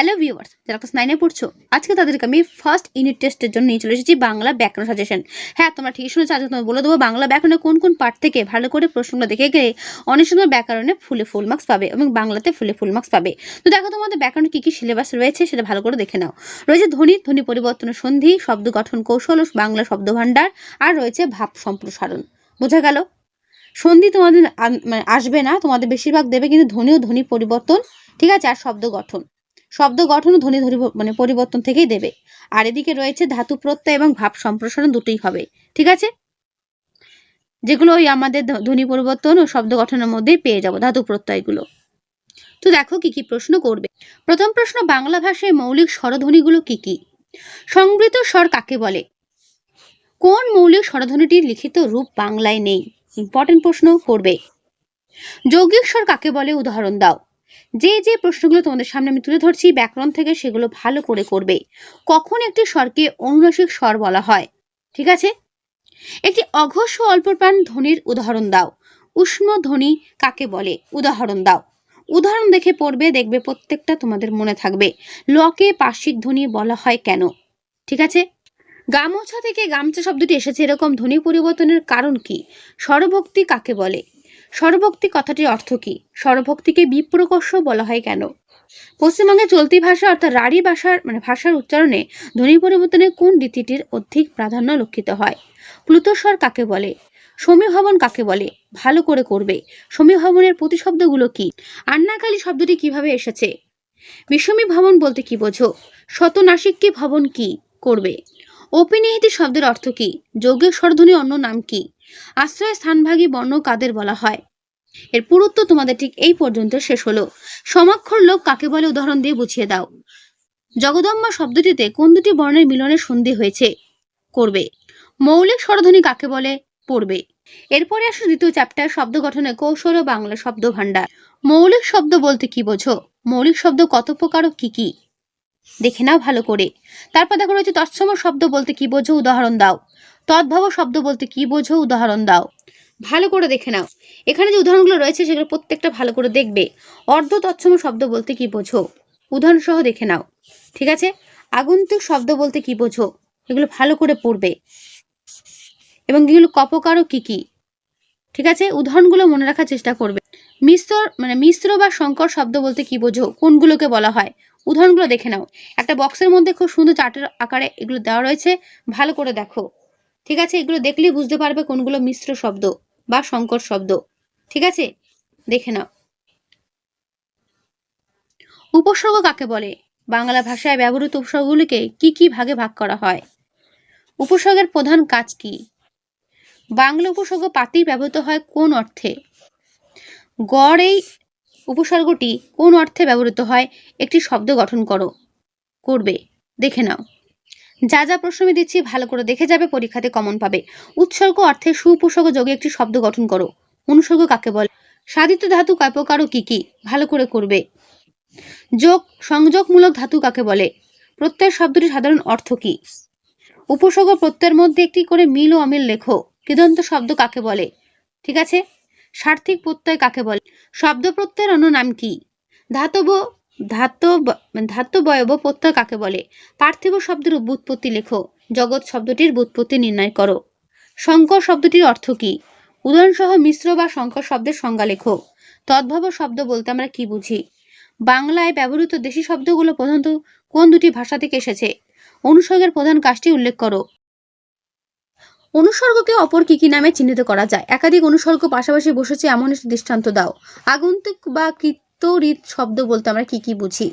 Hello viewers, যারা class 9 এ পড়ছো, আজকে তাদেরকে আমি ফার্স্ট ইউনিট টেস্টের জন্য নিয়ে চলে এসেছি বাংলা ব্যাকরণ সাজেশন। হ্যাঁ, তোমরা ঠিকই শুনেছো, আজকে তোমাদের বলে দেবো বাংলা ব্যাকরণের কোন কোন পার্ট থেকে ভালো করে প্রশ্নগুলো দেখে গেলে অনেক সময় ব্যাকরণে ফুল মার্কস পাবে এবং বাংলাতে ফুল মার্কস পাবে। তো দেখো তোমাদের ব্যাকরণে কি কি সিলেবাস রয়েছে সেটা ভালো করে দেখে নাও। রয়েছে ধ্বনি পরিবর্তন, সন্ধি, শব্দ গঠন কৌশল, বাংলা শব্দ ভাণ্ডার, আর রয়েছে ভাব সম্প্রসারণ। বোঝা গেল? সন্ধি তোমাদের মানে আসবে না, তোমাদের বেশিরভাগ দেবে কিন্তু ধ্বনি ও ধ্বনি পরিবর্তন, ঠিক আছে, আর শব্দ গঠন ও ধ্বনি মানে পরিবর্তন থেকেই দেবে। আর এদিকে রয়েছে ধাতু প্রত্যয় এবং ভাব সম্প্রসারণ, দুটোই হবে, ঠিক আছে, যেগুলো ওই আমাদের ধ্বনি পরিবর্তন ও শব্দ গঠনের মধ্যেই পেয়ে যাবো ধাতু প্রত্যয়গুলো। তো দেখো কি কি প্রশ্ন করবে। প্রথম প্রশ্ন, বাংলা ভাষায় মৌলিক স্বরধ্বনিগুলো কি কি? সংবৃত স্বর কাকে বলে? কোন মৌলিক স্বরধ্বনিটির লিখিত রূপ বাংলায় নেই? ইম্পর্টেন্ট প্রশ্ন করবে। যৌগিক স্বর কাকে বলে? উদাহরণ দাও। যে প্রশ্নগুলো তোমাদের সামনে আমি তুলে ধরছি ব্যাকরণ থেকে, সেগুলো ভালো করে করবে। কখন একটি স্বরকে অনুনাসিক স্বর বলা হয়? ঠিক আছে। একটি অঘোষ ও অল্পপ্রাণ ধ্বনির উদাহরণ দাও। উষ্ণ ধ্বনি কাকে বলে? উদাহরণ দাও। উদাহরণ দেখে পড়বে, দেখবে প্রত্যেকটা তোমাদের মনে থাকবে। লকে পার্শ্বিক ধ্বনি বলা হয় কেন? ঠিক আছে। গামোছা থেকে গামছা শব্দটি এসেছে, এরকম ধ্বনি পরিবর্তনের কারণ কি? স্বরভক্তি কাকে বলে? স্বরভক্তি কথাটির অর্থ কি? স্বরভক্তিকে বিপ্রকর্ষ বলা হয় কেন? পশ্চিমবঙ্গে চলতি ভাষা অর্থাৎ রাঢ়ী ভাষার উচ্চারণে ধ্বনি পরিবর্তনে কোন রীতিটির অধিক প্রাধান্য লক্ষিত হয়? প্লুতস্বর কাকে বলে? সমীভবন কাকে বলে? ভালো করে করবে। সমীভবনের প্রতিশব্দগুলো কি? আন্নাকালী শব্দটি কিভাবে এসেছে? বিষমী ভবন বলতে কি বোঝো? শতনাসিক্যী ভবন কি? করবে। অপিনিহিতি শব্দের অর্থ কি? যৌগিক স্বরধ্বনি অন্য নাম কি? আশ্রয় স্থানভাগী বর্ণ কাদের বলা হয়? এর পুরুত্ব তোমাদের ঠিক এই পর্যন্ত শেষ হলো। সমাক্ষর লোক কাকে বলে? উদাহরণ দিয়ে বুঝিয়ে দাও। জগদম্বা শব্দটিতে কোন দুটি বর্ণের মিলনে সন্ধি হয়েছে? করবে। মৌলিক স্বরধ্বনি কাকে বলে? পড়বে। এরপরে আসো দ্বিতীয় চ্যাপ্টার, শব্দ গঠনের কৌশল ও বাংলা শব্দ ভাণ্ডার। মৌলিক শব্দ বলতে কি বোঝো? মৌলিক শব্দ কত প্রকার ও কি কি? দেখে নাও ভালো করে। তারপর দেখো রয়েছে তৎসম শব্দ বলতে কি বোঝো? উদাহরণ দাও। তদ্ভব শব্দ বলতে কি বোঝো? উদাহরণ দাও। ভালো করে দেখে নাও। এখানে যে উদাহরণগুলো রয়েছে সেগুলো প্রত্যেকটা ভালো করে দেখবে। অর্ধ তৎসম শব্দ বলতে কি বোঝো? উদাহরণ সহ দেখে নাও, ঠিক আছে। আগন্তুক শব্দ বলতে কি বোঝো? এগুলো ভালো করে পড়বে এবং এগুলো কপকার ও কি কি, ঠিক আছে, উদাহরণগুলো মনে রাখার চেষ্টা করবে। মিশ্র বা সংকর শব্দ বলতে কি বোঝো? কোনগুলোকে বলা হয়? উদাহরণগুলো দেখে নাও। একটা বক্সের মধ্যে খুব সুন্দর চার্টের আকারে এগুলো দেওয়া রয়েছে, ভালো করে দেখো, ঠিক আছে। এগুলো দেখলেই বুঝতে পারবে কোনগুলো মিশ্র শব্দ বা সংকর শব্দ, ঠিক আছে, দেখে নাও। উপসর্গ কাকে বলে? বাংলা ভাষায় ব্যবহৃত উপসর্গগুলিকে কি কি ভাগে ভাগ করা হয়? উপসর্গের প্রধান কাজ কি? বাংলা উপসর্গ পাতি ব্যবহৃত হয় কোন অর্থে? গড় এই উপসর্গটি কোন অর্থে ব্যবহৃত হয়? একটি শব্দ গঠন করবে, দেখে নাও। যা প্রশ্ন আমি দিচ্ছি ভালো করে দেখে যাবে, পরীক্ষাতে কমন পাবে। উৎসর্গ অর্থে সুউপসর্গ যোগে একটি শব্দ গঠন করো। অনুসর্গ কাকে বলে? সাধিত ধাতু কয় প্রকার ও কি কি? ভালো করে করবে। সংযোগমূলক ধাতু কাকে বলে? প্রত্যয় শব্দটির সাধারণ অর্থ কি? উপসর্গ প্রত্যয়ের মধ্যে একটি করে মিল ও অমিল লেখো। কৃদন্ত শব্দ কাকে বলে? ঠিক আছে। সার্থিক প্রত্যয় কাকে বলে? শব্দ প্রত্যয়ের অন্য নাম কি? ধাতবয়ব প্রত্যয় কাকে বলে? পার্থিব শব্দের ব্যুৎপত্তি লেখো। জগৎ শব্দটির ব্যুৎপত্তি নির্ণয় করো। সংকর শব্দটির অর্থ কি? উদাহরণসহ মিশ্র বা সংকর শব্দের সংজ্ঞা লেখো। তদ্ভব শব্দ বলতে আমরা কি বুঝি? বাংলায় ব্যবহৃত দেশি শব্দগুলো প্রধানত কোন দুটি ভাষা থেকে এসেছে? অনুসর্গের প্রধান কাজটি উল্লেখ করো। অনুসর্গকে অপর কি কি নামে চিহ্নিত করা যায়? একাধিক অনুসর্গ পাশাপাশি বসেছে এমন একটি দৃষ্টান্ত দাও। আগন্তুক বা কৃতঋৎ শব্দ বলতে আমরা কি কি বুঝি?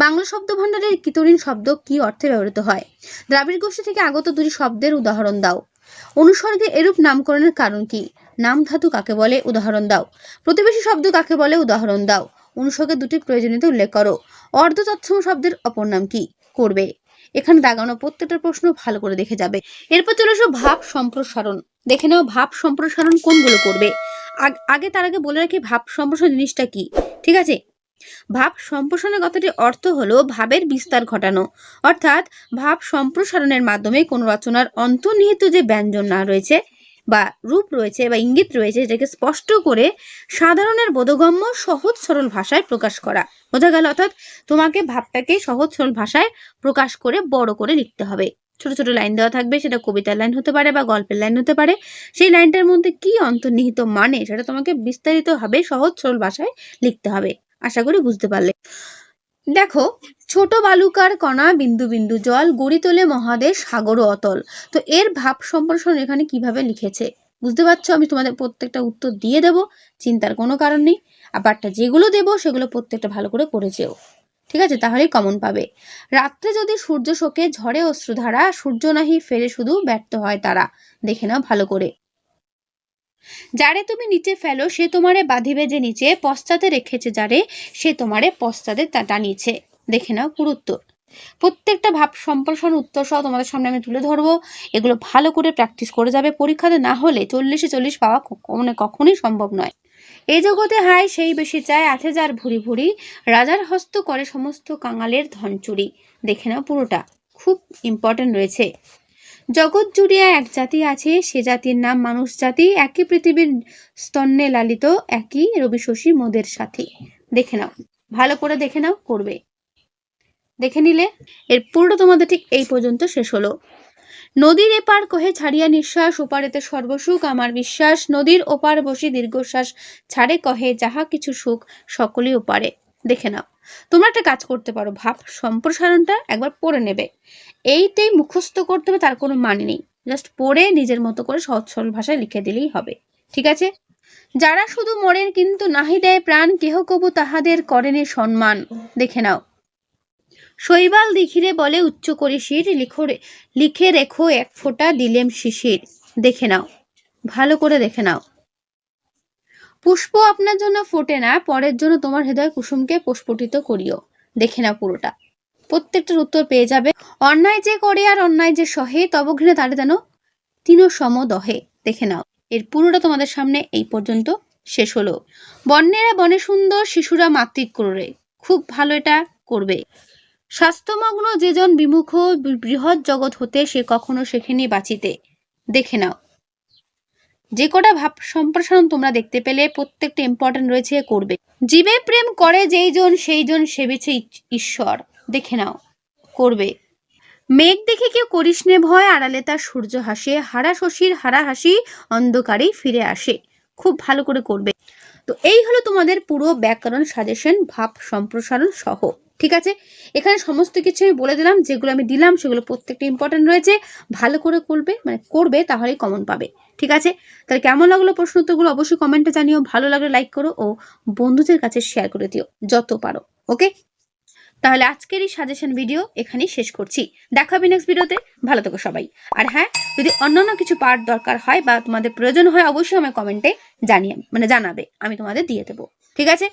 বাংলা শব্দ ভাণ্ডারের কৃতঋণ শব্দ কি অর্থে ব্যবহৃত হয়? দ্রাবিড় গোষ্ঠী থেকে আগত দুটি শব্দের উদাহরণ দাও। অনুসর্গে এরূপ নামকরণের কারণ কি? নাম ধাতু কাকে বলে? উদাহরণ দাও। প্রতিবেশী শব্দ কাকে বলে? উদাহরণ দাও। অনুসর্গের দুটি প্রয়োজনীয়তা উল্লেখ করো। অর্ধ তৎসম শব্দের অপর নাম কি? করবে। এখানে দাগানো প্রত্যেকটা প্রশ্ন ভালো করে দেখে যাবে। এরপর চলে আসো ভাব সম্প্রসারণ। দেখে নাও ভাব সম্প্রসারণ কোনগুলো করবে। তার আগে বলে রাখি ভাব সম্প্রসারণ জিনিসটা কি, ঠিক আছে। ভাব সম্প্রসারণের কথাটির অর্থ হলো ভাবের বিস্তার ঘটানো, অর্থাৎ ভাব সম্প্রসারণের মাধ্যমে কোন রচনার অন্তর্নিহিত যে ব্যঞ্জন না রয়েছে বা রূপ রয়েছে বা ইঙ্গিত রয়েছে, যেটাকে স্পষ্ট করে সাধারণের বোধগম্য সহজ সরল ভাষায় প্রকাশ করা। বোঝা গেল? অর্থাৎ তোমাকে ভাবটাকে সহজ সরল ভাষায় প্রকাশ করে বড় করে লিখতে হবে। ছোট ছোট লাইন দেওয়া থাকবে, সেটা কবিতার লাইন হতে পারে বা গল্পের লাইন হতে পারে। সেই লাইনটার মধ্যে কি অন্তর্নিহিত মানে সেটা তোমাকে বিস্তারিতভাবে সহজ সরল ভাষায় লিখতে হবে। আশা করি বুঝতে পারলে। দেখো, ছোট বালুকার কণা বিন্দু বিন্দু জল, গড়ি তোলে মহাদেশ সাগর ও অতল। তো এর ভাব সম্প্রসারণ এখানে কিভাবে লিখেছে বুঝতে পারছো? আমি তোমাদের প্রত্যেকটা উত্তর দিয়ে দেব, চিন্তার কোনো কারণ নেই। আবারটা যেগুলো দেবো সেগুলো প্রত্যেকটা ভালো করে করেছেও, ঠিক আছে? তাহলেই কমন পাবে। রাত্রে যদি সূর্য শোকে ঝরে অশ্রুধারা, সূর্য নাহি ফেরে শুধু ব্যর্থ হয় তারা। দেখে নাও ভালো করে। যারে তুমি নিচে ফেলো সে তোমারে বাঁধিবে যে নিচে, পশ্চাতে রেখেছে যারে সে তোমারে পশ্চাতে টানিয়েছে। দেখে নাও পুরো উত্তর। প্রত্যেকটা ভাব সম্প্রসারণ উত্তর সহ তোমাদের সামনে আমি তুলে ধরবো। এগুলো ভালো করে প্র্যাকটিস করে যাবে। পরীক্ষাতে না হলে 40-এ 40 পাওয়া কখনোই সম্ভব নয়। এই জগতে হায় সেই বেশি চায়, আছে যার ভুরি ভুরি, রাজার হস্ত করে সমস্ত কাঙালের ধন চুরি। দেখে নাও পুরোটা, খুব ইম্পর্টেন্ট রয়েছে। জগৎ জুড়িয়া এক জাতি আছে, সে জাতির নাম মানুষ জাতি, একই পৃথিবীর স্তন্যে লালিত, একই রবি শশী মোদের সাথী। দেখে নাও ভালো করে, দেখে নাও, করবে। দেখে নিলে এর পুরোটা তোমাদের ঠিক এই পর্যন্ত শেষ হলো। নদীর এপার কহে ছাড়িয়া নিঃশ্বাস, ওপারেতে সর্বসুখ আমার বিশ্বাস, নদীর ওপার বসি দীর্ঘশ্বাস ছাড়ে কহে যাহা কিছু সুখ সকলেই ওপারে। দেখে নাও, তোমরা একটা কাজ করতে পারো, ভাব সম্প্রসারণটা একবার পড়ে নেবে। এইটাই মুখস্থ করতে হবে তার কোনো মানে নেই, জাস্ট পড়ে নিজের মতো করে সহজ সরল ভাষায় লিখে দিলেই হবে, ঠিক আছে? যারা শুধু মরেন কিন্তু নাহি দেয় প্রাণ, কেহ কবু তাহাদের করেনি সম্মান। দেখে নাও, শৈবাল দিঘিরে বলে উচ্চ করি শির, লিখে রেখো এক ফোঁটা দিলেম শিশির। দেখে নাও ভালো করে, দেখে নাও। পুষ্প আপনার জন্য ফোটে না, পরের জন্য তোমার হৃদয় কুসুমকে প্রস্ফুটিত করিও। দেখে নাও পুরোটা, প্রত্যেকটার উত্তর পেয়ে যাবে। অন্যায় যে করে আর অন্যায় যে সহে, তব ঘৃণে তারে যেন তিন সম দহে। দেখে নাও, এর পুরোটা তোমাদের সামনে এই পর্যন্ত শেষ হলো। বন্যেরা বনে সুন্দর, শিশুরা মাতৃক করে। খুব ভালো এটা করবে। স্বাস্থ্যমগ্ন যেজন বিমুখ বৃহৎ জগৎ হতে, সে কখনো শেখেনি বাঁচিতে। দেখে নাও, যে কটা ভাব সম্প্রসারণ তোমরা দেখতে পেলে প্রত্যেকটা ইম্পর্টেন্ট রয়েছে, করবে। জীবে প্রেম করে যেইজন সেইজন সেবিছে ঈশ্বর। দেখে নাও, করবে। মেঘ দেখে কেউ করিস নে ভয়, আড়ালে তার সূর্য হাসে, হারা শশীর হারা হাসি অন্ধকারেই ফিরে আসে। খুব ভালো করে করবে। তো এই হলো তোমাদের পুরো ব্যাকরণ সাজেশন ভাব সম্প্রসারণ সহ, ঠিক আছে? এখানে সমস্ত কিছু আমি বলে দিলাম, যেগুলো আমি দিলাম সেগুলো প্রত্যেকটা ইম্পর্টেন্ট রয়েছে। ভালো করে করবে, মানে করবে, তাহলেই কমন পাবে, ঠিক আছে? তাহলে কেমন লাগলো প্রশ্ন উত্তরগুলো অবশ্যই কমেন্টে জানিও। ভালো লাগলে লাইক করো ও বন্ধুদের কাছে শেয়ার করে দিও যত পারো, ওকে? তাহলে আজকের এই সাজেশন ভিডিও এখানেই শেষ করছি। দেখা হবে নেক্সট ভিডিওতে। ভালো থেকো সবাই। আর হ্যাঁ, যদি অন্যান্য কিছু পার্ট দরকার হয় বা তোমাদের প্রয়োজন হয়, অবশ্যই আমায় কমেন্টে জানাবে, আমি তোমাদের দিয়ে দেবো, ঠিক আছে?